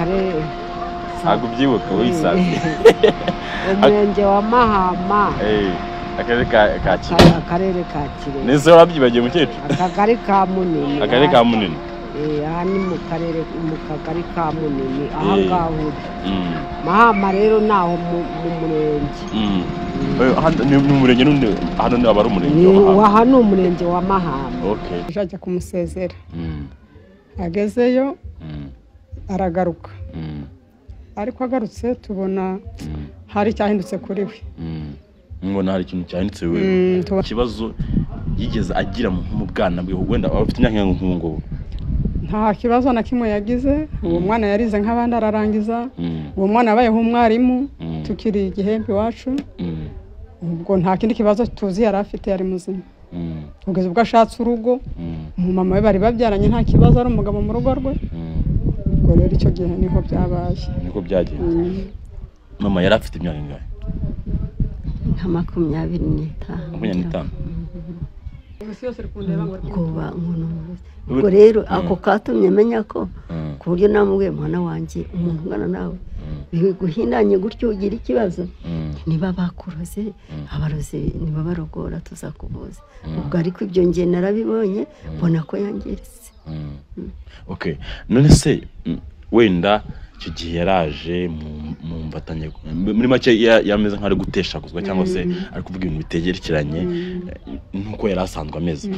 akarere ntabwo ubyibuka wisaze umurenge wa Mahama akarere ka Kirehe akarere ka Kirehe nese warabyibagiye mukecuru akagari ka Munini akarere ka Munini aha ni mu kagari ka Munini aha ngaho Mahama rero naho mu murenge ni umurenge n'undi hano ni abari umurenge aha ni umurenge wa Mahama ajya kumusezera agezeyo aragaruka ariko agarutse tubona hari cyahindutse kuri we mbona hari ikintu cyahindutse we ikibazo yigeze agira mu bwana bwe wenda afite imyaka nk'ubu nta kibazo na kimwe yagize uwo mwana yarize nk'abandi ararangiza uwo mwana yabayeho umwarimu tukiri igihembe iwacu ubwo nta kindi kibazo tuzi yari afite yari muzima kugeza ubwo ashatse urugo umumama we bari babyaranye nta kibazo ari umugabo mu rugo rwe ubwo rero icyo gihe niho byabaye niko byagenze mama yari afite imyaka ingahe nka 25 ubwo rero ako katumye menya ko ku buryo namubwiye mwana wanjye umuntu ungana nawe guhindanye gutyo ugira ikibazo niba bakuroze abaroze niba barogora tuzakubuza ubwo ariko ibyo ngiye narabibonye mbona ko yangiritse none se wenda icyo gihe yaraje mu mbatanye muri make yameze nk'ari guteshakuzwa cyangwa se ari kuvuga ibintu bitegerekeranye nk'uko yari asanzwe ameze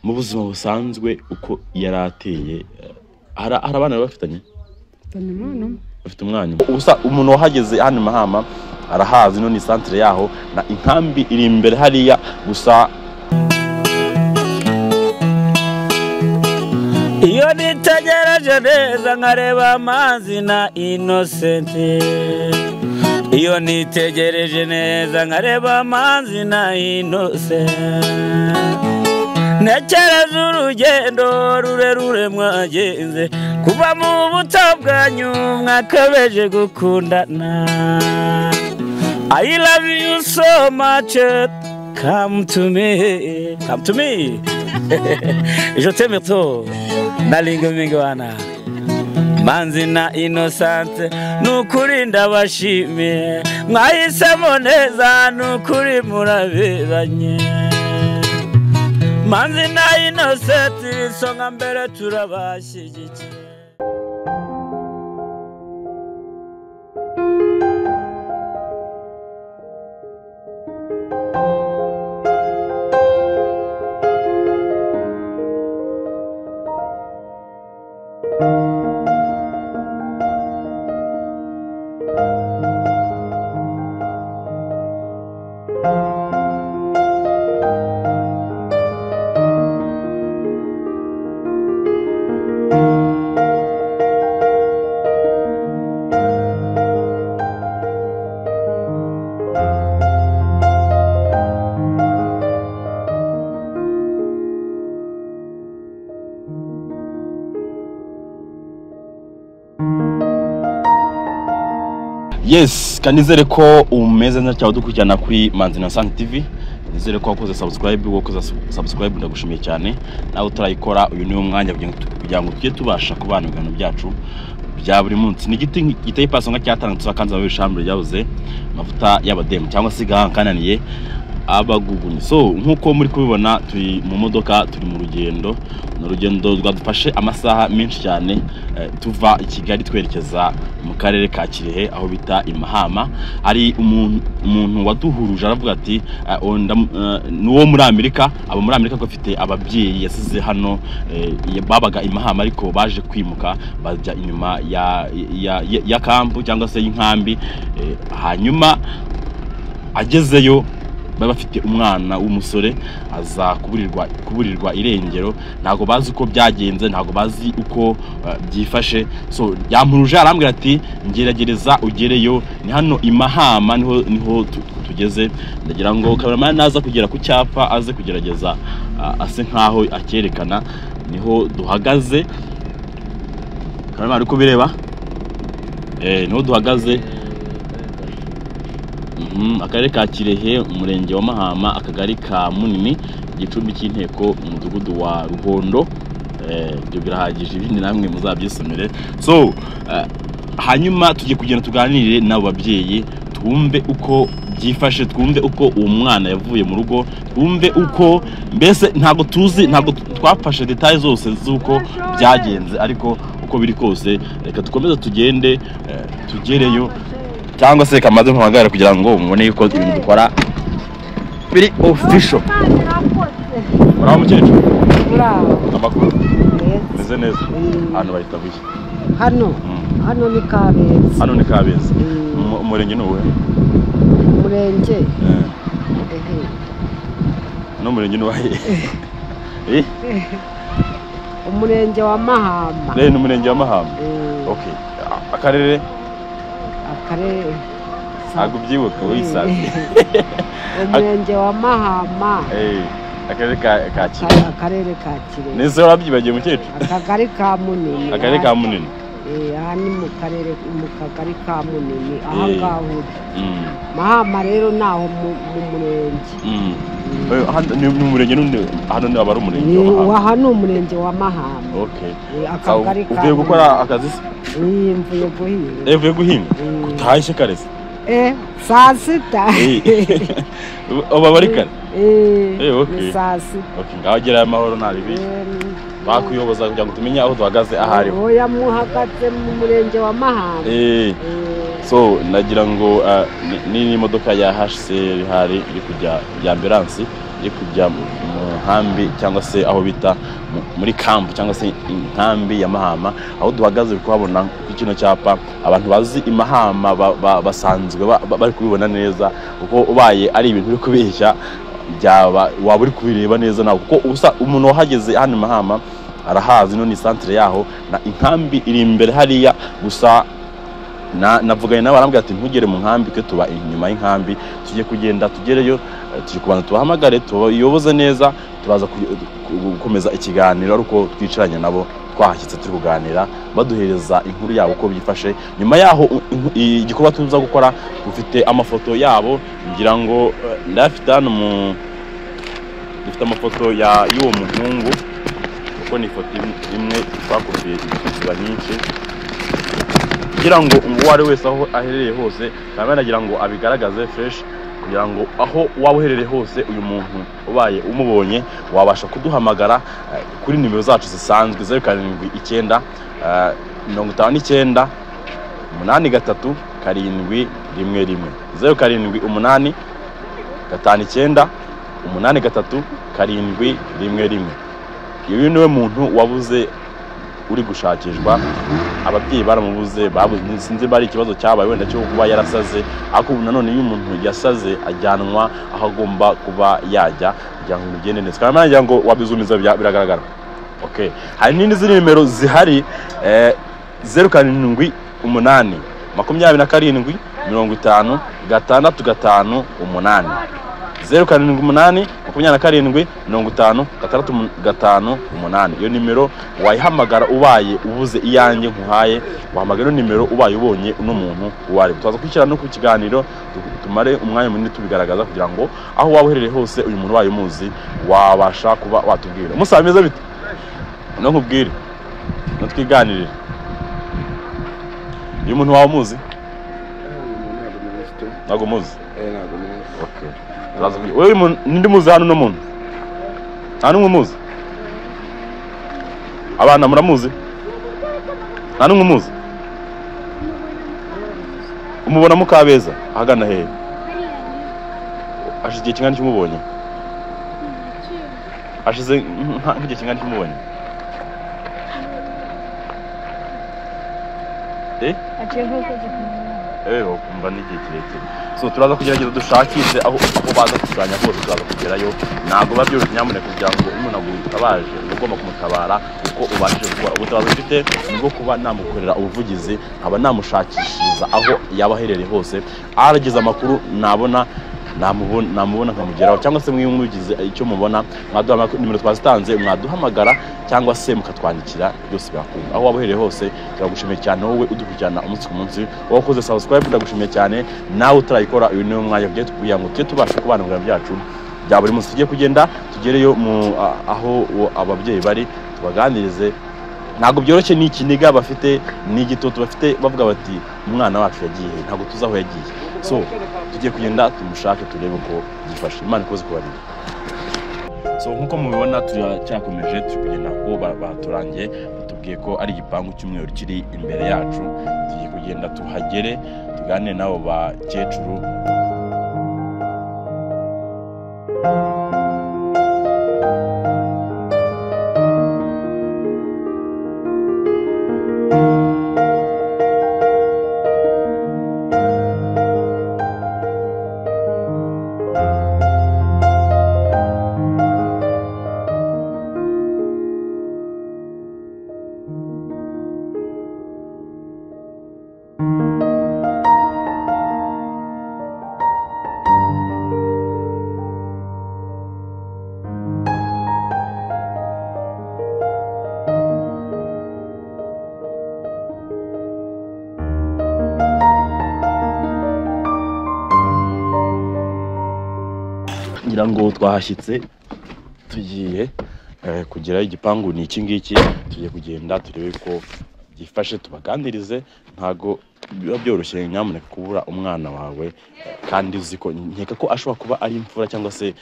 mu buzima busanzwe uko yari ateye hari abana bafitanye bafite umwanya gusa umuntu wahageze hano Mahama arahazi no ni centre yaho na inkambi iri imbere hariya gusa iyo nitegereje neza nkareba amazi na Innocent iyo nitegereje neza nkareba amazi na Innocent nekereza urugendo rurerure mwagenze kuva mu buto bwanyu mwakabeje gukundana I love you so much come to me je t'aime trop nalingo mingwana manzi na Innocent nukuri ndabashimiye mwahisemo neza nukuri muraberanye manzi na Innocent songa mbere turabashyigikiye Yes, kanizere ko umeze neza cyane dukurikirana kuri Manzi Innocent TV. Nizere ko wakoze subscribe ndagushimiye cyane. Nawe utarayikora uyu ni umwanya kugira ngo tujye tubasha kubana ibintu byacu bya buri munsi. Ni giti giteye pasonga cyatangutse akanza babishambure yabuze amavuta y'abademu cyangwa se gahankananiye abaguguni. So nkuko muri kubibona turi mu modoka turi mu rugendo. Urugendo rwadufashe amasaha menshi cyane tuva i Kigali twerekeza mu karere ka Kirehe aho bita Mahama. Ari umuntu waduhuruje aravuga ati nuwo muri Amerika abo muri Amerika bafite ababyeyi yasize hano babaga Mahama ariko baje kwimuka bajya inyuma ya kampu cyangwa se y'inkambi hanyuma agezeyo bafite umwana w'umusore aza kuburirwa irengero ntago bazi uko byagenze ntago bazi uko byifashe. So yampuruje arambwira ati ngeragereza ugereyo ni hano Mahama niho tugeze. Ndagira ngo cameraman naza kugera ku cyapa aze kugerageza ase nkaho akerekana niho duhagaze. Cameraman uko bireba niho duhagaze akarere ka Kirehe umurenge wa Mahama akagari ka Munini igicumbi cy'inteko umudugudu wa Ruhondo ibyo birahagije, ibindi namwe muzabyisomere. So hanyuma tugiye kugenda tuganirire n'abo babyeyi, twumve uko byifashe, twumve uko uwo mwana yavuye mu rugo, twumve uko mbese ntabwo twafashe details zose z'uko byagenze, ariko uko biri kose reka dukomeze tugende tugereyo, cyangwa se kamaze mpamagara kugira ngo mubone yuko ibintu dukora biri official. Muraho mukecuru? Muraho. Amakuru? Meze neza. Hano bahita bushya. Hano ni Kabeza. Hano ni Kabeza. Umurenge ni uwuhe? Umurenge. No murenge ni uwahe? Umurenge wa Mahama. Ni umurenge wa Mahama. Okay. Akarere? Ntabwo ubyibuka wisaze. Umurenge wa Mahama. Akarere ka Kirehe. Akarere ka Kirehe. Nese warabyibagiye mukecuru? Akagari ka Munini. Akarere ka Munini. Aha ni mu kagari ka Munini, aha ngaho. Mahama rero naho mu murenge. Ni umurenge hano ni abari umurenge wa Mahama. Aha ni umurenge wa Mahama. Okay. Akagari ka. Uvuye gukora akazi se? Mvuye guhinga. Uvuye guhinga? Kutahise kare se? Saa sita. Uba bari kare? Okay. Saa sita. Okay, ngaho gera amahoro naribi. Bakuyoboza kugira ngo tumenye aho duhagaze ahari. Oya muhagaze mu murenge wa Mahama. So nagira ngo ni imodoka ya HCR hari iri kujya ya ambulance iri kujya mu nkambi cyangwa se aho bita muri camp cyangwa se inkambi ya Mahama, aho duhagaze kuhabona kino cyapa. Abantu bazi imahama basanzwe bari kubibona neza, kuko ubaye ari ibintu biri kubeshya waba uri kubireba neza nawe, kuko umuntu wahageze hano Mahama arahazi. No ni centre yaho na inkambi iri imbere hariya, gusa navuganye nawe arambwira ati ntugere mu nkambi ke tuba inyuma y'inkambi, tujye kugenda tugereyo, tuje kubanza tubahamagare tubayoboze neza, turaza gukomeza ikiganiro ariko twicaranye nabo twahashyitse turi kuganira baduhereza inkuru yabo uko byifashe. Nyuma yaho igikorwa tuza gukora dufite amafoto yabo, ngira ngo ndafite hano dufite amafoto y'uwo muhungu, kuko ni ifoto imwe twakopiye iziba nyinshi, kugira ngo uwo ari wese aho aherereye hose kandi nagira ngo abigaragaze fresh, kugira ngo aho waba uherereye hose uyu muntu ubaye umubonye wabasha kuduhamagara kuri nimero zacu zisanzwe 079 59 83 711 078 59 83 711. Uyu niwe muntu wabuze uri gushakishwa, ababyeyi baramubuze, sinzi bari ikibazo cyabaye wenda cyo kuba yarasaze, ariko nanone iyo umuntu yasaze ajyanwa aho agomba kuba yajya kugira ngo bigende neza. Kandi nagira ngo wabizumiza biragaragara. Okay, hari n'indi nimero zihari 078 27 57 8 078 27 57 8. Iyo nimero wayihamagara ubaye ubuze iyanjye nkuhaye, wahamagara nimero ubaye ubonye uno muntu uwari. Twaza kwikira no ku kiganiro tumare umwanya munini tubigaragaza, kugira ngo aho waba uherereye hose uyu muntu ubaye umuzi wabasha kuba watubwira. Musameza bite? No nkubwire no twiganirire. Uyu muntu wawe umuzi? Ntago muzi? Ntago muzi. Okay. Wewe nindi muzi hano no muntu? Nta numwe muzi? Abana muramuzi? Nta numwe muzi? Umubona mu Kabeza ahagana hehe? Ashigiye kingana cy'umubonye? Ashize nk'igihe kingana cy'umubonye? Aciye nk'uko gikumenya. Kumva n'igihe kirekire. So turaza kugerageza dushakishe aho baza kuganya hose, turaza kugerayo. Ntabwo babyoroshye nyamuneka kugira ngo umuntu agutabaje ugomba kumutabara uko ubashije gukora. Ubutabazi mfite nibwo kuba namukorera ubuvugizi, nkaba namushakishiriza aho yaba aherereye hose, arageza amakuru namubona nkamugeraho, cyangwa se mwiyumugize icyo mubona mwaduha nimero twazitanze, mwaduhamagara cyangwa se mukatwandikira, byose birakunda. Aho waba uherereye hose turagushimiye cyane wowe udukurikirana umunsi ku munsi, wakoze subscribe ndagushimiye cyane, nawe utarayikora uyu niwe mwanya kugira ngo tujye tubasha kubana mu byacu bya buri munsi. Tugiye kugenda tugereyo aho ababyeyi bari, tubaganirize. Ntabwo byoroshye n'ikiniga bafite n'igitoto bafite bavuga bati umwana wacu yagiye ntabwo tuzaho yagiye. So tugiye kugenda tumushake turebe uko yifashe. Imana ikoze kubarira. So nkuko mubibona turacyakomeje kugenda ko baturangiye batubwiye ko ari igipangu cy'umweru kiri imbere yacu. Tugiye kugenda tuhagere tuganire nabo bakecuru. ngira ngo twahashyitse tugiye kugera igipangu ni iki ngiki. Tugiye kugenda turebe ko gifashe tubaganirize. Ntago biba byoroshye nyamuneka kubura umwana wawe kandi uziko nkeka ko ashobora kuba ari imfura cyangwa se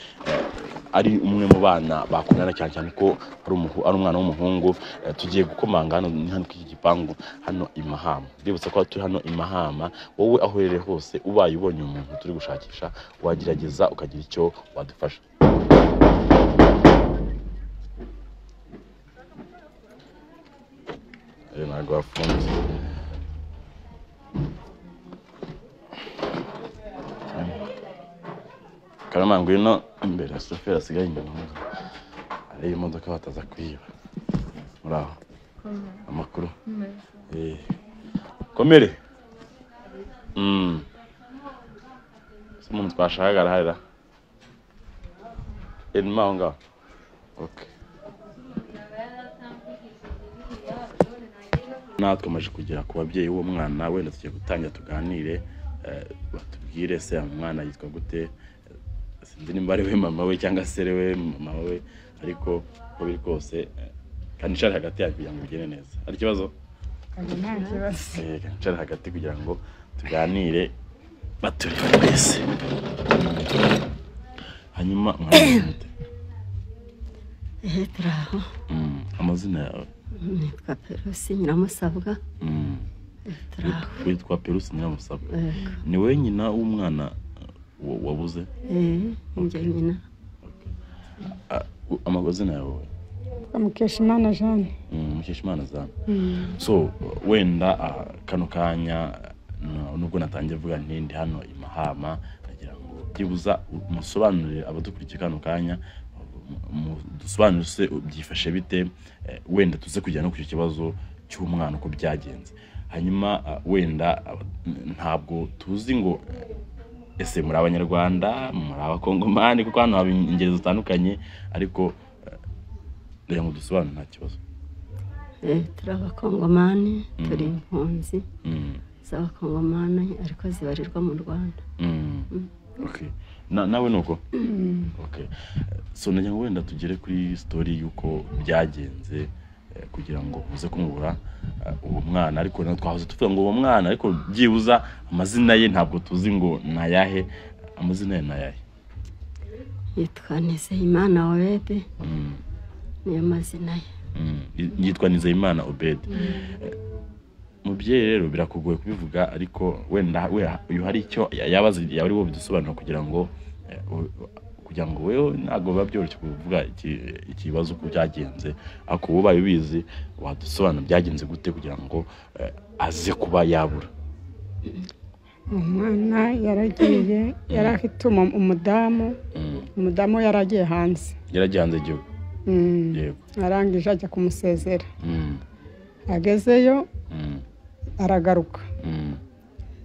ari umwe mu bana bakundana cyane ko ari umwana w'umuhungu. Tugiye gukomanga hano iki gipangu hano i Mahama. Ndibutsa ko turi hano i Mahama. Wowe aho urere hose ubaye ubonye umuntu turi gushakisha wagerageza ukagira icyo wadufasha. Ntabwo wafunze. Karama ngwino imbere sofera asigaye inyuma. Ari imodoka bataza kwiba. Muraho. Amakuru. Komere. Umuntu twashagara harira. Edma nga. Okay. Natwe kugera ku babyeyi w'uwo mwana wenda tugiye gutangira tuganire batubwire se umwana yitwa gute. Sinzi nimba ari we mama we cyangwa se we mama we ariko ko biri kose kandi nshaka hagati yacu kugira ngo bigere neza. Ari kibazo? Nta kibazo. Nshaka hagati kugira ngo tuganire batureba wese. Hanyuma mwana turaho. Amazina yawe? Nitwa Perusi Nyiramusabwa. Turaho. Witwa Perusi Nyiramusabwa. Ni we nyina w'umwana wabuze? Njye nyina. Amazina yawe? Mukeshimana Jeanne. Mukeshimana Jeanne. So wenda kano kanya nubwo natangiye vuga ntindi hano i Mahama nagira ngo byibuza musobanurire abadukurikiye kano kanya dusobanurire byifashe bite wenda tuze kujya no ku kibazo cy'umwana uko byagenze. Hanyuma wenda ntabwo tuzi ngo ese muri abanyarwanda muri abakongomani kuko hano haba ingeri zitandukanye ariko rero ngo dusobanure nta kibazo. Turi abakongomani turi impunzi z'abakongomani ariko zibarirwa mu Rwanda. Okay. Nawe nuko? Okay. So nagira ngo wenda tugere kuri story yuko byagenze kugira ngo uze kumubura uwo mwana ariko natwe twahoze tuvuga ngo uwo mwana ariko byibuza amazina ye ntabwo tuzi ngo nayahe. Amazina ye nayahe? Yitwa Nizeyimana Obed. Niyo mazina ye. Yitwa Nizeyimana Obed. Mubyeyi rero birakugoye kubivuga ariko wenda uyu hari icyo yabaze yari bo bidusobanura kugira ngo wewe ntago babyoroshye kuvuga ikibazo ko byagenze ariko ubaye ubizi wadusobanura byagenze gute kugira ngo aze kuba yabura. Umwana yaragiye yarafite umudamu yaragiye hanze. Yaragiye hanze igihugu. Yego. Arangije ajya kumusezera. Agezeyo aragaruka.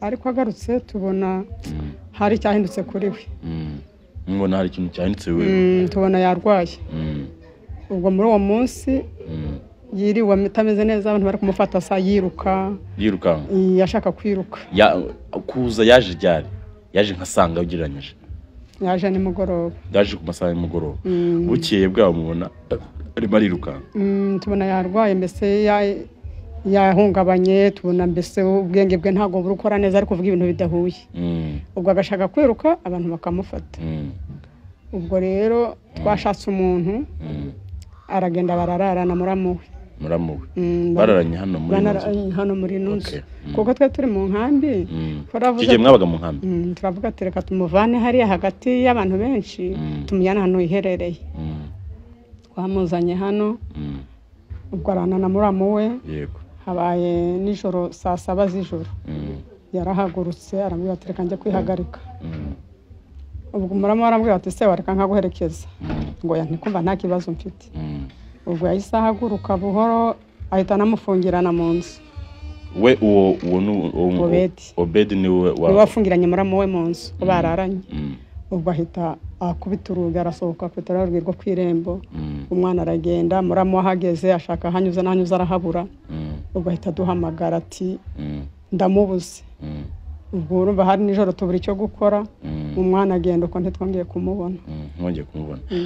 Ariko agarutse tubona hari cyahindutse kuri we. Mbona hari ikintu cyahindutse we. Tubona yarwaye. Ubwo muri uwo munsi yiriwe atameze neza abantu bari kumufata sa yiruka. Yashaka kwiruka. Kuza yaje ryari? Yaje nkasanga ugereranyije. yaje nimugoroba ndaje ku masaha y'umugoroba bukeye bwaho mubona arimo ariruka tubona yarwaye mbese yahungabanye tubona mbese ubwenge bwe ntago burukora neza ariko kuvuga ibintu bidahuye ubwo agashaka kwiruka abantu bakamufata ubwo rero twashatse umuntu aragenda barararana muramuwe bararanye hano muri nunzu kuko twe turi mu nkambi turavuze mwabaga mu nkambi turavuga ati reka tumuvane hariya hagati y'abantu benshi tumujyana hano iherereye twamuzanye hano ubwo arana na muramuwe yego habaye nijoro saa 7 z'ijoro yarahagurutse arambwira ati reka njye kwihagarika ubwo muramuwe arambwira ati se wareka nkaguherekeza ngo yantikumva nta kibazo mfite ubwo yahise ahaguruka buhoro ahita namufungirana mu nzu we uwo Obedi niwe wafungiranye muramuwe mu nzu bararanye ubwo ahita akubita urugi arasohoka ku itara rwo kw'irembo umwana aragenda muramuwe ahageze ashaka hanyuze n'anyuze arahabura ubwo ahita duhamagara ati ndamubuze ubwo urumva hari nijoro tubura icyo gukora umwana agenda uko ntitwongeye kumubona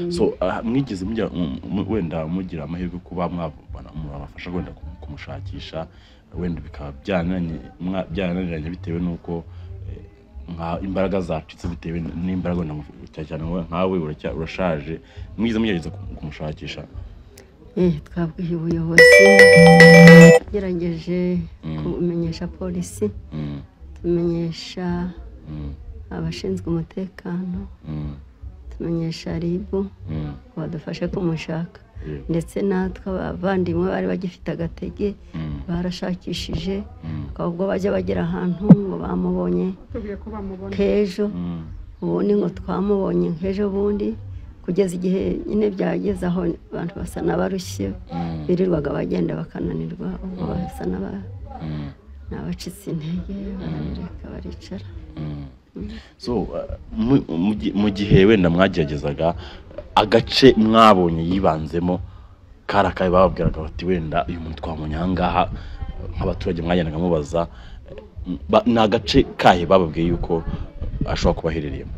so mwigeze wenda mugira amahirwe kuba mwabona murabafasha wenda kumushakisha wenda bikaba byananiranye bitewe nuko imbaraga zacitse bitewe n'imbaraga cyane nkawe urashaje mwize mugerageza kumushakisha twabwiye ubuyobozi gerageje kumenyesha polisi tumenyesha abashinzwe umutekano tumenyesha ribu badufashe kumushaka ndetse natwe abavandimwe bari bagifite agatege barashakishije ubwo bajya bagera ahantu ngo bamubonye kejo ubundi ngo twamubonye nk'ejo bundi kugeza igihe nyine byageze aho abantu basa n'abarushye birirwaga bagenda bakananirwa ubwo basa n'abacitse intege barareka baricara so mu gihe wenda mwageragezaga agace mwabonye yibanzemo karakaye bababwiraga bati wenda uyu muntu twabonye ahangaha nk'abaturage mwagendaga mubaza ni agace kahe bababwiye yuko ashobora kuba aherereyemo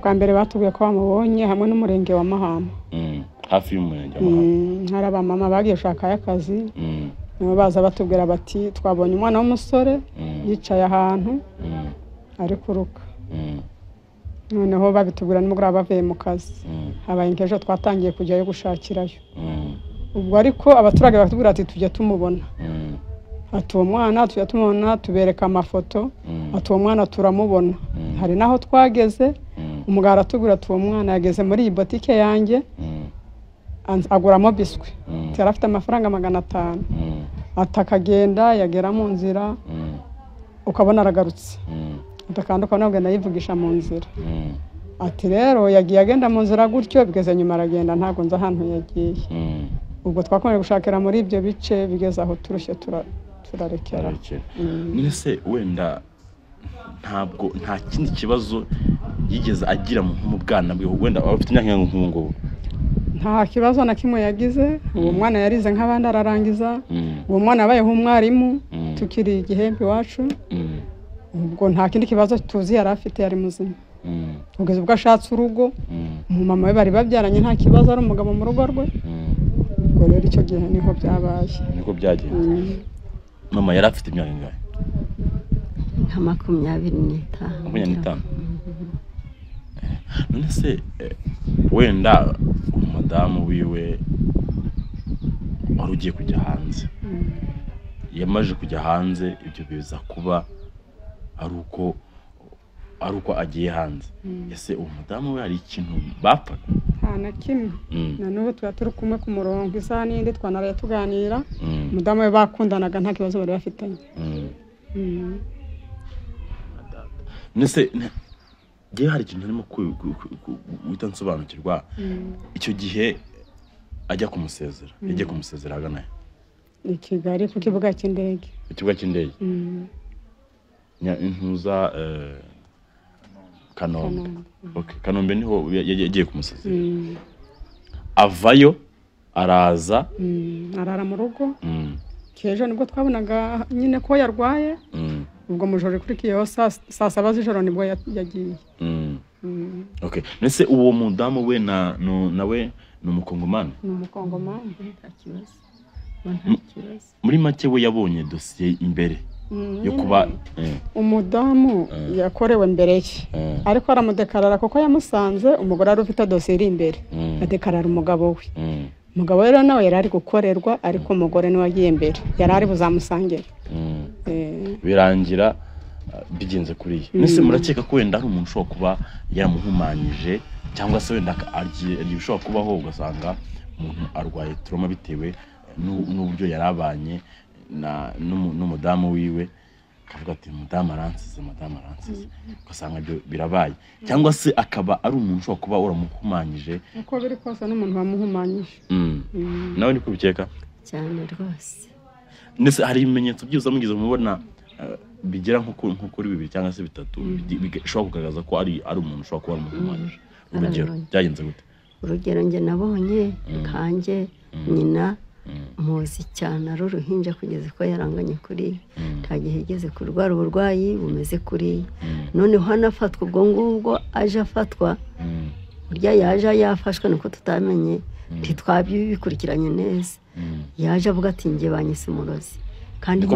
bwa mbere batubwiye ko bamubonye hamwe n'umurenge wa Mahama hafi y'umurenge wa Mahama hari abamama bagiye gushakayo akazi nibo baza batubwira bati twabonye umwana w'umusore yicaye ahantu ari kuruka noneho babitubwira nimugoroba bavuye mu kazi habaye nk'ejo twatangiye kujyayo gushakirayo ubwo ariko abaturage batubwira ati tujya tumubona ati uwo mwana tujya tumubona tubereka amafoto ati uwo mwana turamubona hari naho twageze umugabo aratubwira ati uwo mwana yageze muri iyi botike yanjye aguramo biswi yari afite amafaranga 500 atakagenda yagera mu nzira ukabona aragarutse kandi ukabona agenda yivugisha mu nzira ati rero yagiye agenda mu nzira gutyo bigeze nyuma aragenda ntago nza ahantu yagiye ubwo twakomeje gushakira muri ibyo bice bigeze aho turushye turarekera nese wenda nta kindi kibazo yigeze agira mu bwana bwe wenda afite imyaka nk'ubu nta kibazo na kimwe yagize uwo mwana yarize nk'abandi ararangiza uwo mwana yabayeho umwarimu tukiri igihembe iwacu ubwo nta kindi kibazo tuzi yari afite yari muzima kugeza ubwo ashatse urugo umumama we bari babyaranye nta kibazo ari umugabo mu rugo rwe ubwo rero icyo gihe niho byabaye niko byagenze mama yari afite imyaka ingahe nka 25 none se wenda umudamu wiwe wari ugiye kujya hanze yamaje kujya hanze ibyo biza kuba ari uko agiye hanze ese umudamu we hari ikintu bapfaga nta na kimwe na n'ubu tuba turi kumwe ku murongo isaha n'indi twanaraye tuganira umudamu we bakundanaga nta kibazo bari bafitanye nese gihe hari ikintu arimo guhita nsobanukirwa icyo gihe ajya kumusezera yagiye kumusezera agana i Kigali ku kibuga cy'indege intuza Kanombe Kanombe niho yagiye kumusezera avayo araza arara mu rugo kejo nibwo twabonaga nyine ko yarwaye ubwo mujoro kurikiyeho saa 7 z'ijoro nibwo yagiye Okay, nese uwo mudamu we nawe ni umukongomani? Ni umukongomani. nta kibazo. Muri make we yabonye dosiye imbere yo kuba umudamu yakorewe mbere ye, ariko aramudekarara kuko yamusanze umugore ari ufite dosiye iri imbere, adekarara umugabo we. Umugabo rero nawe yari ari gukorerwa, ariko umugore niwe wagiye mbere, yari ari buzamusangire. Birangira bigenze kuriye. Nese murakeka ko wenda ari umuntu ushobora kuba yaramuhumanyije, cyangwa se wenda ari ushobora kubaho ugasanga umuntu arwaye trauma bitewe n'uburyo yarabanye n'umudamu wiwe, akavuga ati umudamu aransize, ugasanga ibyo birabaye, cyangwa se akaba ari umuntu ushobora kuba uramuhumanyije? Uko biri kose n'umuntu wamuhumanyije. Nawe niko bikeka cyane rwose. Nese hari ibimenyetso byose mugize mubona bigera nko kuri 2 cyangwa se 3 bishobora kugaragaza ko ari umuntu ushobora kuba umuhumanyije? Urugero byagenze gute? Urugero nge nabonye kanje nyina muzi cyane ari uruhinja kugeza ko yaranganye kuri nta gihe igeze kurwara uburwayi bumeze kuri noneho hanafatwa ubwo ngubwo aje afatwa burya yaje yafashwe nuko tutamenye ntitwabikurikiranye neza. Yaje avuga ati nge banyise umurozi, kandi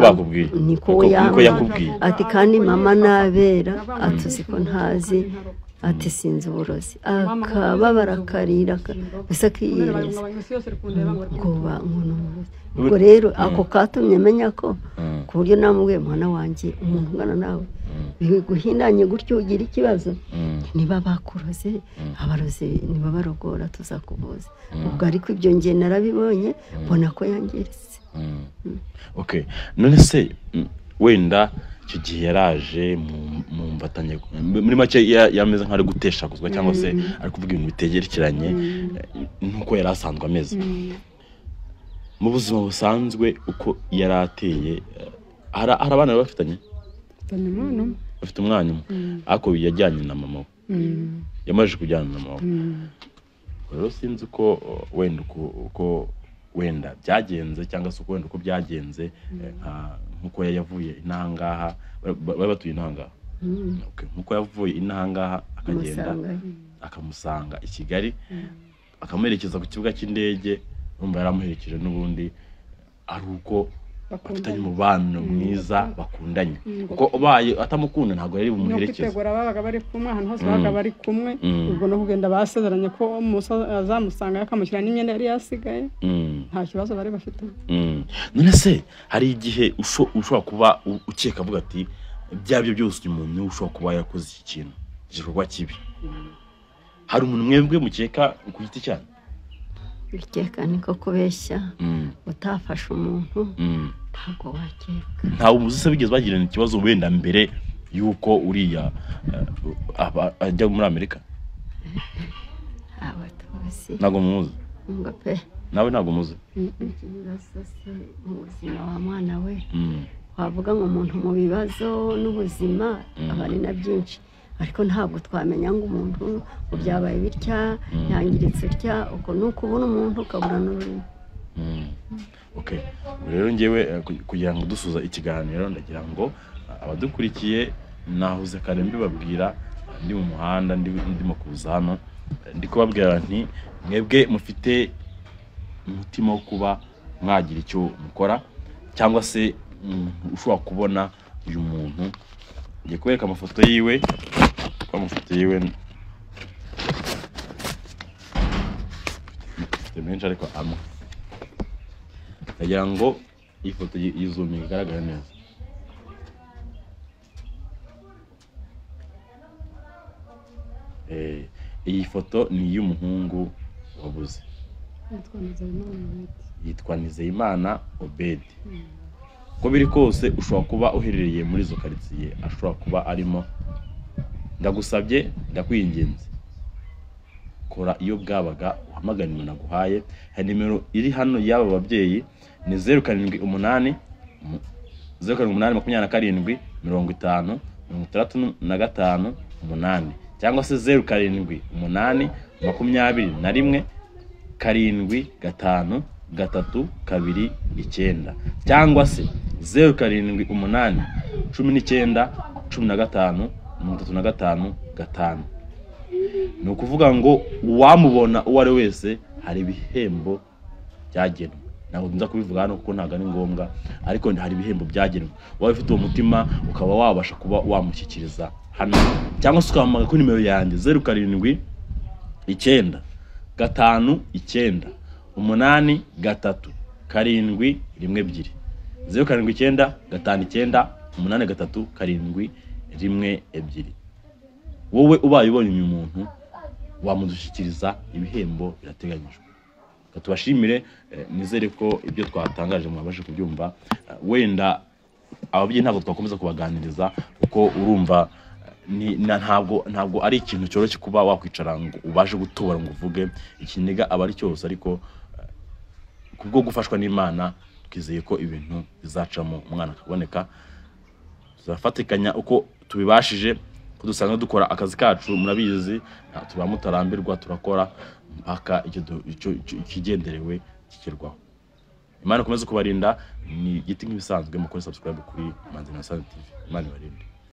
niko yakubwiye ati kandi mama nabera atuzi ko ntazi, ati sinzi uburozi, akababara karira bisa kiyereza ubwo rero ako katumye menya ko ku buryo namubwiye mwana wanjye umuntu ungana nawe biguhindanye gutyo ugira ikibazo, niba bakuroze abarozi niba barogora tuzakuvuza. Ubwo ariko ibyo ngiye narabibonye mbona ko yangiritse. Okay, none se wenda icyo gihe yaraje mu mbatanye muri make yameze nk'ari guteshakuzwa, cyangwa se ari kuvuga ibintu bitegerekeranye nuko yari asanzwe ameze mu buzima busanzwe uko yari ateye. Hari abana bafitanye? Bafite umwana umwe, ariko yajyanye na mama we, yamaze kujyana na mama we. Rero sinzi uko wenda byagenze, cyangwa se wenda uko byagenze nkuko yavuye intangaha, bari batuye intangaha. Nkuko yavuye intangaha akagenda akamusanga i Kigali, akamuherekeza ku kibuga cy'indege, urumva yaramuherekeje n'ubundi ari uko bafitanye umubano mwiza bakundanye, kuko ubaye atamukunda ntabwo yari bumuherekeze. Kwitegura babaga bari kumwe, ahantu hose babaga bari kumwe, ubwo no kugenda basezeranye ko azamusanga akamushyira n'imyenda yari yasigaye, nta kibazo bari bafite. None se hari igihe ushobora kuba ukeka avuga ati byabyo byose umuntu ushobora kuba yakoze iki kintu gikorwa kibi? Hari umuntu mwebwe mukeka ku giti cyane? Bikeka niko kubeshya, utafasha umuntu ntabwo wakeka. Ntawe umuzi se bigeze bagirana ikibazo wenda mbere yuko uriya ajya muri Amerika? Ntabwo muzi? Ngo pe nawe ntabwo muzi? Ubuzima wa mwana we wavuga ngo umuntu mu bibazo n'ubuzima aba ari na byinshi, ariko ntabwo twamenya ngo umuntu byabaye bitya yangiritse utya, uko nuko ubona umuntu ukabura n'ururimi. Okay, rero ngewe kugira ngo dusuza ikiganiro ndagira ngo abadukurikiye nahuze kare mbibabwira ndi mu muhanda ndimo kuza hano, ndi kubabwira nti mwebwe mufite umutima wo kuba mwagira icyo mukora, cyangwa se ushobora kubona uyu muntu, ngiye kubereka amafoto yiwe, menshi ariko amwe, ndagira ngo iyi foto yizuminga igaragara neza. Iyi foto ni iy'umuhungu wabuze, yitwa Nizeyimana Obed. Uko biri kose ushobora kuba uherereye muri izo karitsiye ashobora kuba arimo, ndagusabye ndakwinginze kora iyo bwabaga uhamagara umuntu aguhaye. Hari nimero iri hano y'aba babyeyi ni 078 078 50 65 8 cyangwa se 078 21 7 5 3 2 cyangwa se 078 19 15 35 5. ni ukuvuga ngo uwamubona uwo ari wese hari ibihembo byagenwe. Ntabwo nza kubivuga hano kuko ntabwo ari ngombwa, ariko hari ibihembo byagenwe. Waba ufite uwo mutima ukaba wabasha kuba wamushyikiriza hano, cyangwa se ukahamagara kuri nimero yanjye 07 9 5 9 8 3 7 1 2 07 9 5 9 8 3 7 1 2. Wowe ubaye ubonye uyu muntu wamudushyikiriza ibihembo birateganyijwe. Tubashimire, nizere ko ibyo twatangaje mwabashe kubyumva. Wenda ababyeyi ntabwo twakomeza kubaganiriza kuko urumva ntabwo ari ikintu cyoroshye kuba wakwicara ngo ubashe gutobora ngo uvuge ikiniga aba ari cyose, ariko kubwo gufashwa n'Imana twizeye ko ibintu bizacamo umwana akaboneka. Tuzafatikanya uko tubibashije, kudusanga dukora akazi kacu, murabizi tuba mutarambirwa, turakora mpaka icyo kigenderewe kikirwaho. Imana ikomeze kubarinda, ni igiti nk'ibisanzwe, mukore subscribe kuri Manzi Innocent TV. Imana ibarinde.